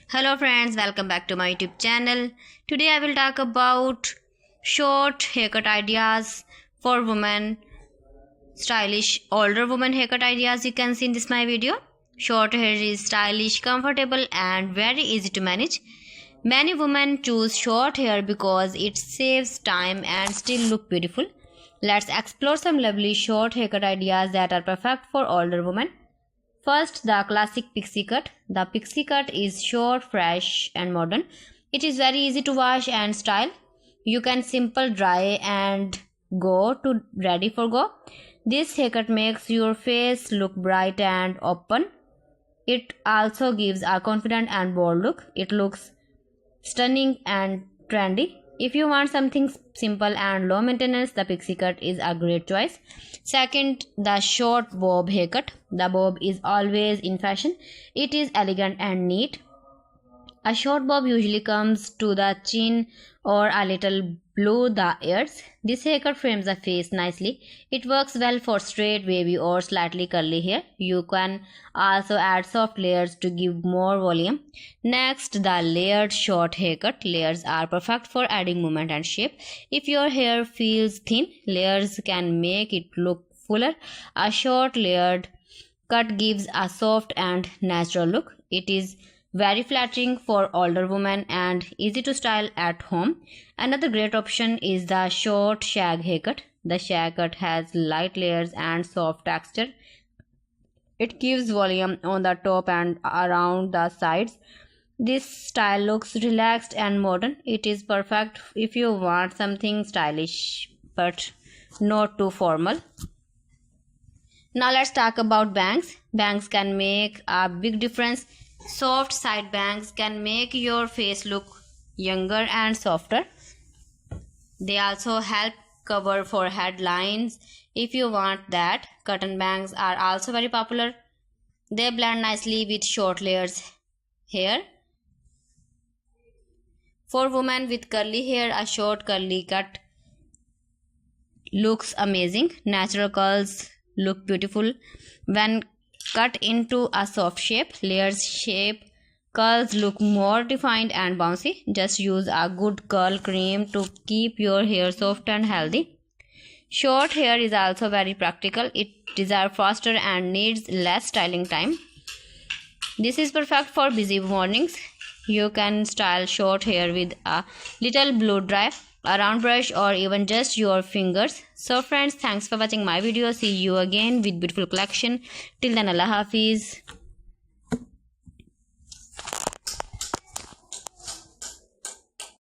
Hello friends, welcome back to my YouTube channel. Today I will talk about short haircut ideas for women, stylish older women haircut ideas you can see in this my video. Short hair is stylish, comfortable and very easy to manage. Many women choose short hair because it saves time and still look beautiful. Let's explore some lovely short haircut ideas that are perfect for older women. First, the classic pixie cut. The pixie cut is short, fresh and modern. It is very easy to wash and style. You can simple dry and go to ready for go. This haircut makes your face look bright and open. It also gives a confident and bold look. It looks stunning and trendy. If you want something simple and low maintenance, the pixie cut is a great choice. Second, the short bob haircut. The bob is always in fashion. It is elegant and neat. A short bob usually comes to the chin or a little below the ears. This haircut frames the face nicely. It works well for straight, wavy or slightly curly hair. You can also add soft layers to give more volume. Next, the layered short haircut. Layers are perfect for adding movement and shape. If your hair feels thin, layers can make it look fuller. A short layered cut gives a soft and natural look. It is very flattering for older women and easy to style at home. Another great option is the short shag haircut. The shag cut has light layers and soft texture. It gives volume on the top and around the sides. This style looks relaxed and modern. It is perfect if you want something stylish but not too formal. Now let's talk about bangs. Bangs can make a big difference. Soft side bangs can make your face look younger and softer. They also help cover forehead lines if you want that. Cotton bangs are also very popular. They blend nicely with short layers hair. For women with curly hair, a short curly cut looks amazing. Natural curls look beautiful when cut into a soft shape. Layers shape curls look more defined and bouncy. Just use a good curl cream to keep your hair soft and healthy. Short hair is also very practical. It dissolves faster and needs less styling time. This is perfect for busy mornings. You can style short hair with a little blow dry, a round brush or even just your fingers. So friends, thanks for watching my video. See you again with beautiful collection. Till then, Allah Hafiz.